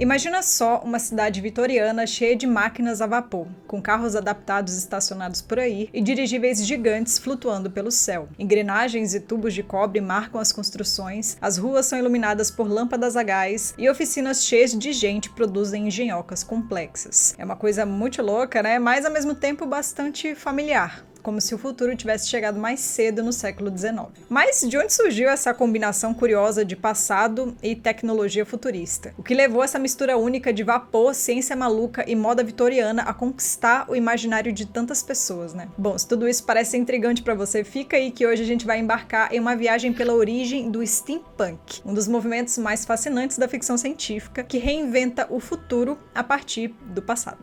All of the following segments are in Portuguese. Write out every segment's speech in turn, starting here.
Imagina só uma cidade vitoriana cheia de máquinas a vapor, com carros adaptados estacionados por aí e dirigíveis gigantes flutuando pelo céu. Engrenagens e tubos de cobre marcam as construções, as ruas são iluminadas por lâmpadas a gás e oficinas cheias de gente produzem engenhocas complexas. É uma coisa muito louca, né? Mas ao mesmo tempo bastante familiar. Como se o futuro tivesse chegado mais cedo no século XIX. Mas de onde surgiu essa combinação curiosa de passado e tecnologia futurista? O que levou essa mistura única de vapor, ciência maluca e moda vitoriana a conquistar o imaginário de tantas pessoas, né? Bom, se tudo isso parece intrigante pra você, fica aí que hoje a gente vai embarcar em uma viagem pela origem do steampunk, um dos movimentos mais fascinantes da ficção científica que reinventa o futuro a partir do passado.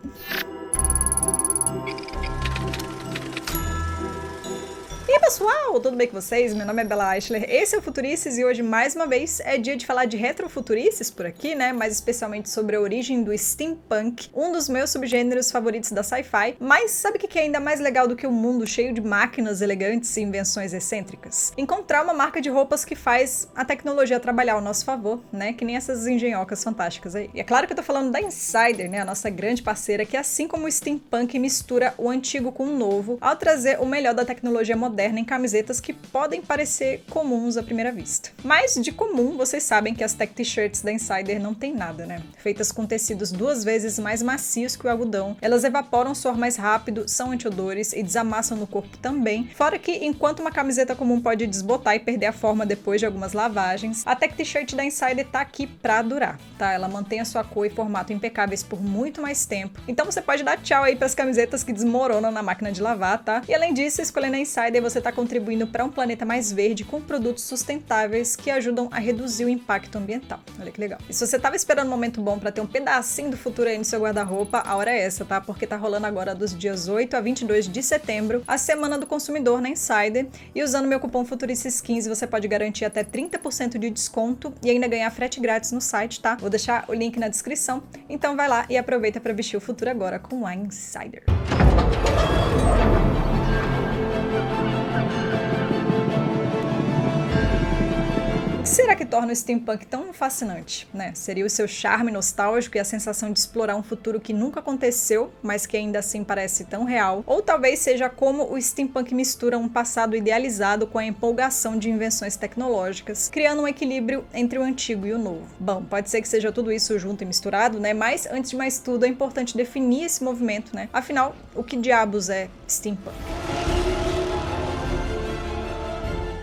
E aí, pessoal, tudo bem com vocês? Meu nome é Bela Eichler, esse é o Futurices e hoje, mais uma vez, é dia de falar de retrofuturices por aqui, né? Mais especialmente sobre a origem do steampunk, um dos meus subgêneros favoritos da sci-fi. Mas sabe o que é ainda mais legal do que um mundo cheio de máquinas elegantes e invenções excêntricas? Encontrar uma marca de roupas que faz a tecnologia trabalhar ao nosso favor, né? Que nem essas engenhocas fantásticas aí. E é claro que eu tô falando da Insider, né? A nossa grande parceira, que assim como o steampunk mistura o antigo com o novo, ao trazer o melhor da tecnologia moderna em camisetas que podem parecer comuns à primeira vista. Mas de comum, vocês sabem que as tech t-shirts da Insider não tem nada, né? Feitas com tecidos 2 vezes mais macios que o algodão, elas evaporam suor mais rápido, são antiodores e desamassam no corpo também. Fora que, enquanto uma camiseta comum pode desbotar e perder a forma depois de algumas lavagens, a tech t-shirt da Insider tá aqui pra durar, tá? Ela mantém a sua cor e formato impecáveis por muito mais tempo. Então você pode dar tchau aí pras camisetas que desmoronam na máquina de lavar, tá? E além disso, escolhendo a Insider, você está contribuindo para um planeta mais verde com produtos sustentáveis que ajudam a reduzir o impacto ambiental. Olha que legal. E se você estava esperando um momento bom para ter um pedacinho do futuro aí no seu guarda-roupa, a hora é essa, tá? Porque tá rolando agora dos dias 8 a 22 de setembro a Semana do Consumidor na Insider, e usando meu cupom Futurices15 você pode garantir até 30% de desconto e ainda ganhar frete grátis no site, tá? Vou deixar o link na descrição, então vai lá e aproveita para vestir o futuro agora com a Insider. O que será que torna o steampunk tão fascinante, né? Seria o seu charme nostálgico e a sensação de explorar um futuro que nunca aconteceu, mas que ainda assim parece tão real? Ou talvez seja como o steampunk mistura um passado idealizado com a empolgação de invenções tecnológicas, criando um equilíbrio entre o antigo e o novo. Bom, pode ser que seja tudo isso junto e misturado, né? Mas antes de mais tudo é importante definir esse movimento, né? Afinal, o que diabos é steampunk?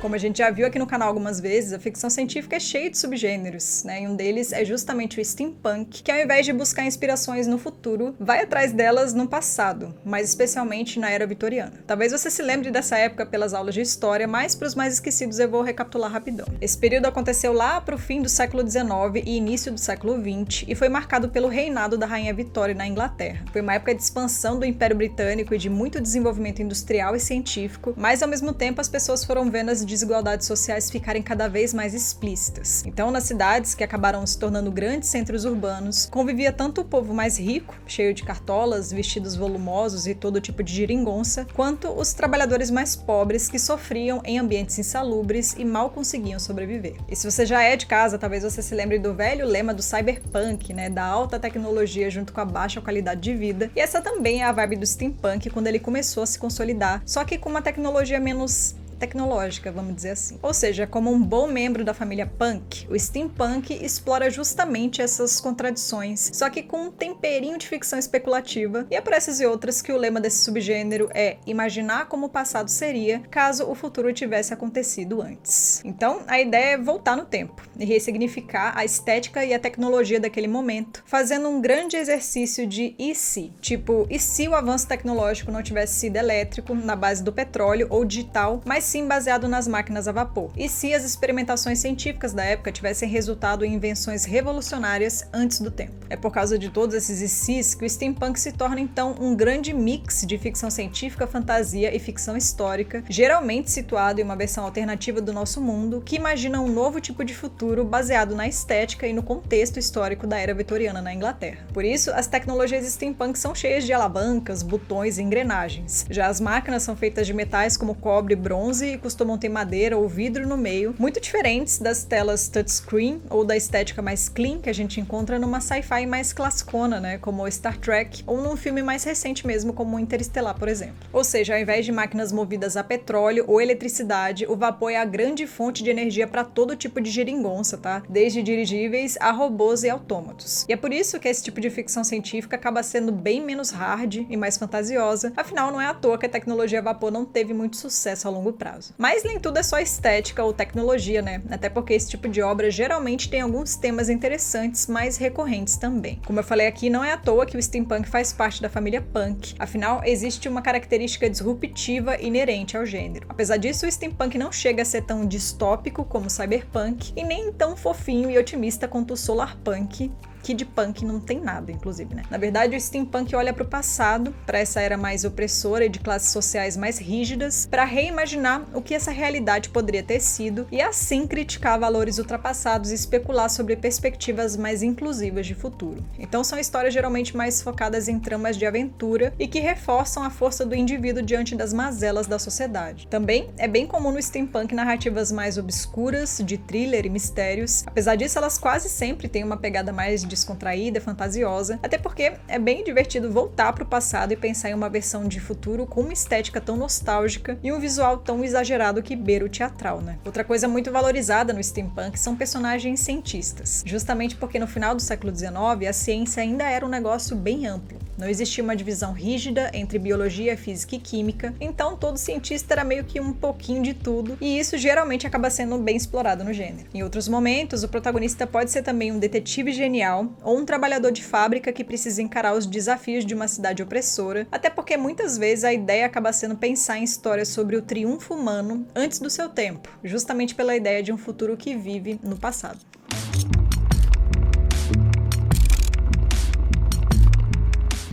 Como a gente já viu aqui no canal algumas vezes, a ficção científica é cheia de subgêneros, né? E um deles é justamente o steampunk, que ao invés de buscar inspirações no futuro, vai atrás delas no passado, mas especialmente na era vitoriana. Talvez você se lembre dessa época pelas aulas de história, mas para os mais esquecidos eu vou recapitular rapidão. Esse período aconteceu lá para o fim do século XIX e início do século XX e foi marcado pelo reinado da Rainha Vitória na Inglaterra. Foi uma época de expansão do Império Britânico e de muito desenvolvimento industrial e científico, mas ao mesmo tempo as pessoas foram vendo as desigualdades sociais ficarem cada vez mais explícitas. Então, nas cidades, que acabaram se tornando grandes centros urbanos, convivia tanto o povo mais rico, cheio de cartolas, vestidos volumosos e todo tipo de geringonça, quanto os trabalhadores mais pobres que sofriam em ambientes insalubres e mal conseguiam sobreviver. E se você já é de casa, talvez você se lembre do velho lema do cyberpunk, né, da alta tecnologia junto com a baixa qualidade de vida. E essa também é a vibe do steampunk quando ele começou a se consolidar, só que com uma tecnologia menos tecnológica, vamos dizer assim. Ou seja, como um bom membro da família punk, o steampunk explora justamente essas contradições, só que com um temperinho de ficção especulativa, e é por essas e outras que o lema desse subgênero é imaginar como o passado seria caso o futuro tivesse acontecido antes. Então, a ideia é voltar no tempo e ressignificar a estética e a tecnologia daquele momento, fazendo um grande exercício de e se? Tipo, e se o avanço tecnológico não tivesse sido elétrico, na base do petróleo ou digital, mas sim baseado nas máquinas a vapor? E se as experimentações científicas da época tivessem resultado em invenções revolucionárias antes do tempo? É por causa de todos esses e se's que o steampunk se torna então um grande mix de ficção científica, fantasia e ficção histórica, geralmente situado em uma versão alternativa do nosso mundo, que imagina um novo tipo de futuro baseado na estética e no contexto histórico da era vitoriana na Inglaterra. Por isso, as tecnologias steampunk são cheias de alavancas, botões e engrenagens. Já as máquinas são feitas de metais como cobre, bronze bronze e costumam ter madeira ou vidro no meio, muito diferentes das telas touchscreen ou da estética mais clean que a gente encontra numa sci-fi mais classicona, né, como Star Trek, ou num filme mais recente mesmo, como Interestelar, por exemplo. Ou seja, ao invés de máquinas movidas a petróleo ou eletricidade, o vapor é a grande fonte de energia para todo tipo de geringonça, tá? Desde dirigíveis a robôs e autômatos. E é por isso que esse tipo de ficção científica acaba sendo bem menos hard e mais fantasiosa, afinal não é à toa que a tecnologia a vapor não teve muito sucesso a longo prazo. Mas nem tudo é só estética ou tecnologia, né? Até porque esse tipo de obra geralmente tem alguns temas interessantes, mas recorrentes também. Como eu falei aqui, não é à toa que o steampunk faz parte da família punk, afinal existe uma característica disruptiva inerente ao gênero. Apesar disso, o steampunk não chega a ser tão distópico como o cyberpunk e nem tão fofinho e otimista quanto o solarpunk, que de punk não tem nada, inclusive, né? Na verdade, o steampunk olha para o passado, para essa era mais opressora e de classes sociais mais rígidas, para reimaginar o que essa realidade poderia ter sido e assim criticar valores ultrapassados e especular sobre perspectivas mais inclusivas de futuro. Então são histórias geralmente mais focadas em tramas de aventura e que reforçam a força do indivíduo diante das mazelas da sociedade. Também é bem comum no steampunk narrativas mais obscuras, de thriller e mistérios. Apesar disso, elas quase sempre têm uma pegada mais descontraída, fantasiosa, até porque é bem divertido voltar para o passado e pensar em uma versão de futuro com uma estética tão nostálgica e um visual tão exagerado que beira o teatral, né? Outra coisa muito valorizada no steampunk são personagens cientistas, justamente porque no final do século XIX a ciência ainda era um negócio bem amplo. Não existia uma divisão rígida entre biologia, física e química, então todo cientista era meio que um pouquinho de tudo, e isso geralmente acaba sendo bem explorado no gênero. Em outros momentos, o protagonista pode ser também um detetive genial ou um trabalhador de fábrica que precisa encarar os desafios de uma cidade opressora, até porque muitas vezes a ideia acaba sendo pensar em histórias sobre o triunfo humano antes do seu tempo, justamente pela ideia de um futuro que vive no passado.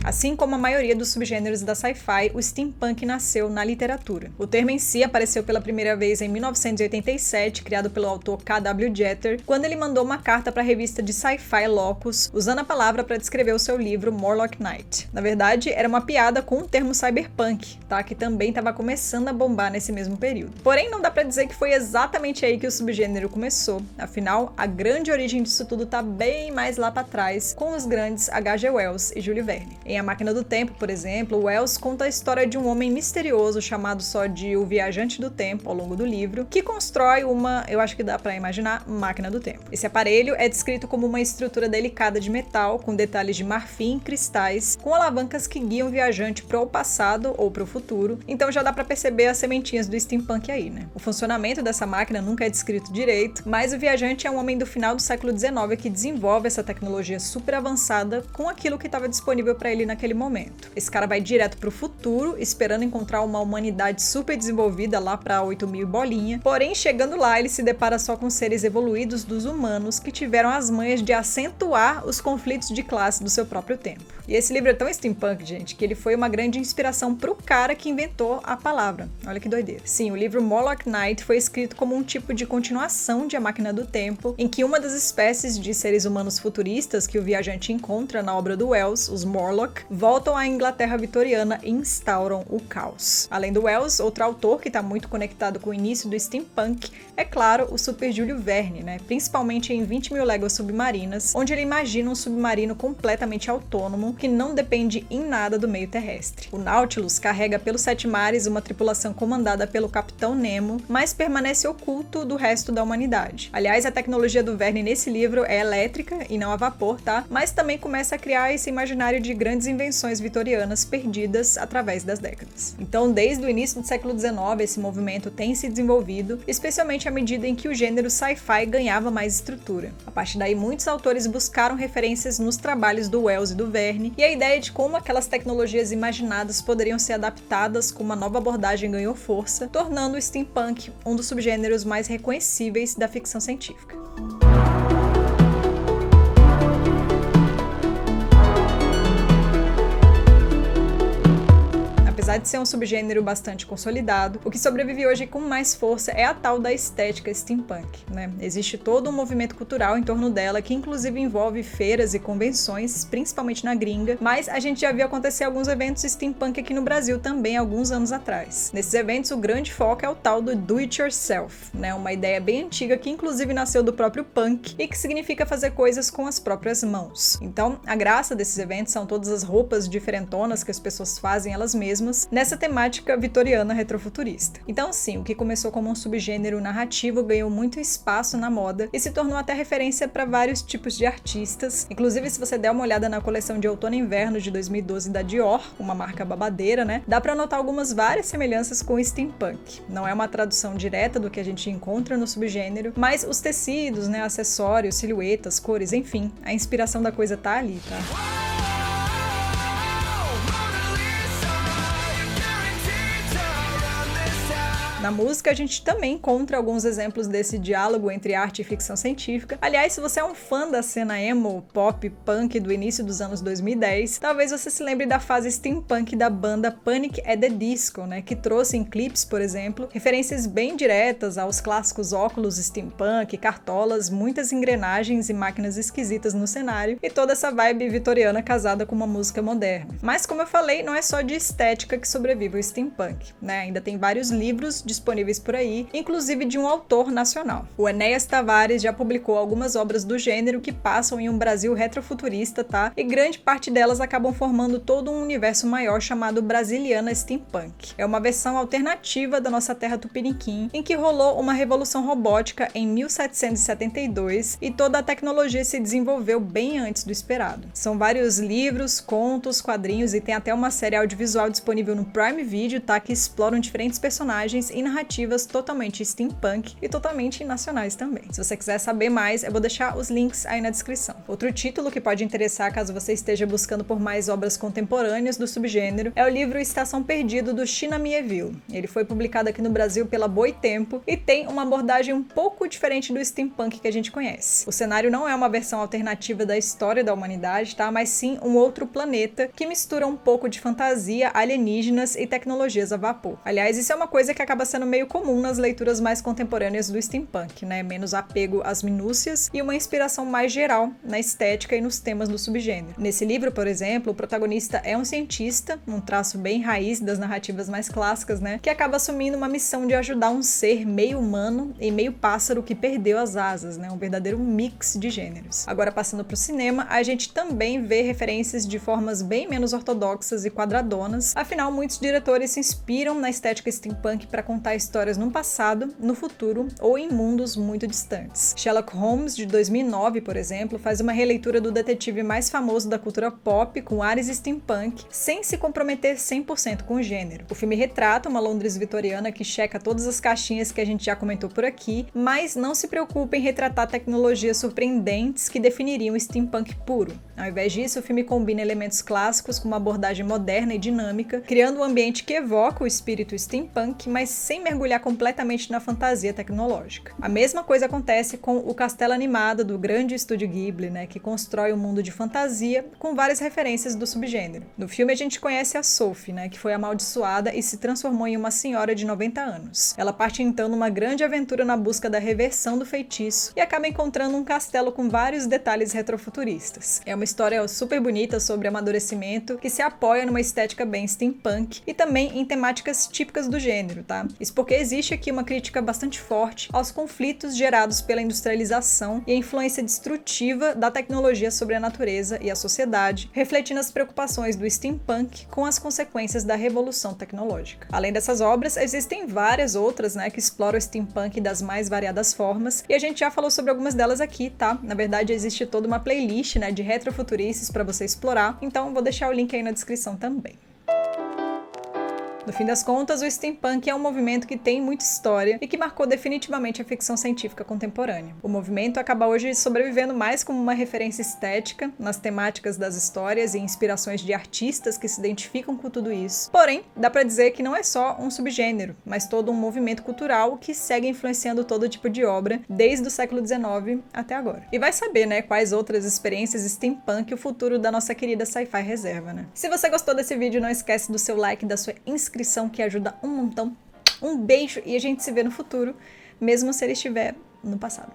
Assim como a maioria dos subgêneros da sci-fi, o steampunk nasceu na literatura. O termo em si apareceu pela primeira vez em 1987, criado pelo autor K.W. Jeter, quando ele mandou uma carta para a revista de sci-fi Locus, usando a palavra para descrever o seu livro Morlock Knight. Na verdade, era uma piada com o termo cyberpunk, tá? Que também estava começando a bombar nesse mesmo período. Porém, não dá para dizer que foi exatamente aí que o subgênero começou. Afinal, a grande origem disso tudo tá bem mais lá para trás, com os grandes H.G. Wells e Jules Verne. Em A Máquina do Tempo, por exemplo, Wells conta a história de um homem misterioso chamado só de O Viajante do Tempo ao longo do livro, que constrói uma, eu acho que dá pra imaginar, máquina do tempo. Esse aparelho é descrito como uma estrutura delicada de metal, com detalhes de marfim e cristais, com alavancas que guiam o viajante pro passado ou pro futuro, então já dá pra perceber as sementinhas do steampunk aí, né? O funcionamento dessa máquina nunca é descrito direito, mas o viajante é um homem do final do século XIX que desenvolve essa tecnologia super avançada com aquilo que estava disponível pra ele naquele momento. Esse cara vai direto pro futuro, esperando encontrar uma humanidade super desenvolvida lá pra 8.000 e bolinha, porém chegando lá ele se depara só com seres evoluídos dos humanos que tiveram as manhas de acentuar os conflitos de classe do seu próprio tempo. E esse livro é tão steampunk, gente, que ele foi uma grande inspiração pro cara que inventou a palavra. Olha que doideira. Sim, o livro Morlock Knight foi escrito como um tipo de continuação de A Máquina do Tempo, em que uma das espécies de seres humanos futuristas que o viajante encontra na obra do Wells, os Morlock, voltam à Inglaterra vitoriana e instauram o caos. Além do Wells, outro autor que está muito conectado com o início do steampunk é, claro, o Super Júlio Verne, né? Principalmente em 20.000 Léguas Submarinas, onde ele imagina um submarino completamente autônomo que não depende em nada do meio terrestre. O Nautilus carrega pelos 7 mares uma tripulação comandada pelo Capitão Nemo, mas permanece oculto do resto da humanidade. Aliás, a tecnologia do Verne nesse livro é elétrica e não a vapor, tá? Mas também começa a criar esse imaginário de grandes invenções vitorianas perdidas através das décadas. Então, desde o início do século XIX, esse movimento tem se desenvolvido, especialmente à medida em que o gênero sci-fi ganhava mais estrutura. A partir daí, muitos autores buscaram referências nos trabalhos do Wells e do Verne, e a ideia de como aquelas tecnologias imaginadas poderiam ser adaptadas com uma nova abordagem ganhou força, tornando o steampunk um dos subgêneros mais reconhecíveis da ficção científica. Apesar Apesar de ser um subgênero bastante consolidado, o que sobrevive hoje com mais força é a tal da estética steampunk, né? Existe todo um movimento cultural em torno dela, que inclusive envolve feiras e convenções, principalmente na gringa, mas a gente já viu acontecer alguns eventos steampunk aqui no Brasil também, alguns anos atrás. Nesses eventos, o grande foco é o tal do do it yourself, né? Uma ideia bem antiga que inclusive nasceu do próprio punk e que significa fazer coisas com as próprias mãos. Então, a graça desses eventos são todas as roupas diferentonas que as pessoas fazem elas mesmas nessa temática vitoriana retrofuturista. Então, sim, o que começou como um subgênero narrativo ganhou muito espaço na moda e se tornou até referência para vários tipos de artistas. Inclusive, se você der uma olhada na coleção de outono e inverno de 2012 da Dior, uma marca babadeira, né? Dá para notar várias semelhanças com o steampunk. Não é uma tradução direta do que a gente encontra no subgênero, mas os tecidos, né, acessórios, silhuetas, cores, enfim, a inspiração da coisa tá ali, tá? Na música, a gente também encontra alguns exemplos desse diálogo entre arte e ficção científica. Aliás, se você é um fã da cena emo, pop, punk do início dos anos 2010, talvez você se lembre da fase steampunk da banda Panic! At the Disco, né, que trouxe em clipes, por exemplo, referências bem diretas aos clássicos óculos steampunk, cartolas, muitas engrenagens e máquinas esquisitas no cenário, e toda essa vibe vitoriana casada com uma música moderna. Mas, como eu falei, não é só de estética que sobrevive o steampunk, né? Ainda tem vários livros disponíveis por aí, inclusive de um autor nacional. O Enéas Tavares já publicou algumas obras do gênero que passam em um Brasil retrofuturista, tá? E grande parte delas acabam formando todo um universo maior chamado Brasiliana Steampunk. É uma versão alternativa da nossa terra tupiniquim, em que rolou uma revolução robótica em 1772 e toda a tecnologia se desenvolveu bem antes do esperado. São vários livros, contos, quadrinhos e tem até uma série audiovisual disponível no Prime Video, tá? Que exploram diferentes personagens e narrativas totalmente steampunk e totalmente nacionais também. Se você quiser saber mais, eu vou deixar os links aí na descrição. Outro título que pode interessar caso você esteja buscando por mais obras contemporâneas do subgênero é o livro Estação Perdido do China Miéville. Ele foi publicado aqui no Brasil pela Boitempo e tem uma abordagem um pouco diferente do steampunk que a gente conhece. O cenário não é uma versão alternativa da história da humanidade, tá? Mas sim um outro planeta que mistura um pouco de fantasia, alienígenas e tecnologias a vapor. Aliás, isso é uma coisa que acaba sendo meio comum nas leituras mais contemporâneas do steampunk, né? Menos apego às minúcias e uma inspiração mais geral na estética e nos temas do subgênero. Nesse livro, por exemplo, o protagonista é um cientista, um traço bem raiz das narrativas mais clássicas, né? Que acaba assumindo uma missão de ajudar um ser meio humano e meio pássaro que perdeu as asas, né? Um verdadeiro mix de gêneros. Agora, passando pro cinema, a gente também vê referências de formas bem menos ortodoxas e quadradonas, afinal, muitos diretores se inspiram na estética steampunk para contar histórias no passado, no futuro ou em mundos muito distantes. Sherlock Holmes, de 2009, por exemplo, faz uma releitura do detetive mais famoso da cultura pop com ares steampunk, sem se comprometer 100% com o gênero. O filme retrata uma Londres vitoriana que checa todas as caixinhas que a gente já comentou por aqui, mas não se preocupa em retratar tecnologias surpreendentes que definiriam o steampunk puro. Ao invés disso, o filme combina elementos clássicos com uma abordagem moderna e dinâmica, criando um ambiente que evoca o espírito steampunk, mas sem mergulhar completamente na fantasia tecnológica. A mesma coisa acontece com o Castelo Animado do grande estúdio Ghibli, né, que constrói um mundo de fantasia com várias referências do subgênero. No filme a gente conhece a Sophie, né, que foi amaldiçoada e se transformou em uma senhora de 90 anos. Ela parte então numa grande aventura na busca da reversão do feitiço e acaba encontrando um castelo com vários detalhes retrofuturistas. É uma história super bonita sobre amadurecimento que se apoia numa estética bem steampunk e também em temáticas típicas do gênero, tá? Isso porque existe aqui uma crítica bastante forte aos conflitos gerados pela industrialização e a influência destrutiva da tecnologia sobre a natureza e a sociedade, refletindo as preocupações do steampunk com as consequências da revolução tecnológica. Além dessas obras, existem várias outras, né, que exploram o steampunk das mais variadas formas, e a gente já falou sobre algumas delas aqui, tá? Na verdade, existe toda uma playlist, né, de retrofuturices para você explorar, então vou deixar o link aí na descrição também. No fim das contas, o steampunk é um movimento que tem muita história e que marcou definitivamente a ficção científica contemporânea. O movimento acaba hoje sobrevivendo mais como uma referência estética nas temáticas das histórias e inspirações de artistas que se identificam com tudo isso. Porém, dá pra dizer que não é só um subgênero, mas todo um movimento cultural que segue influenciando todo tipo de obra desde o século XIX até agora. E vai saber, né, quais outras experiências steampunk o futuro da nossa querida sci-fi reserva, né? Se você gostou desse vídeo, não esquece do seu like, da sua inscrição, que ajuda um montão. Um beijo e a gente se vê no futuro, mesmo se ele estiver no passado.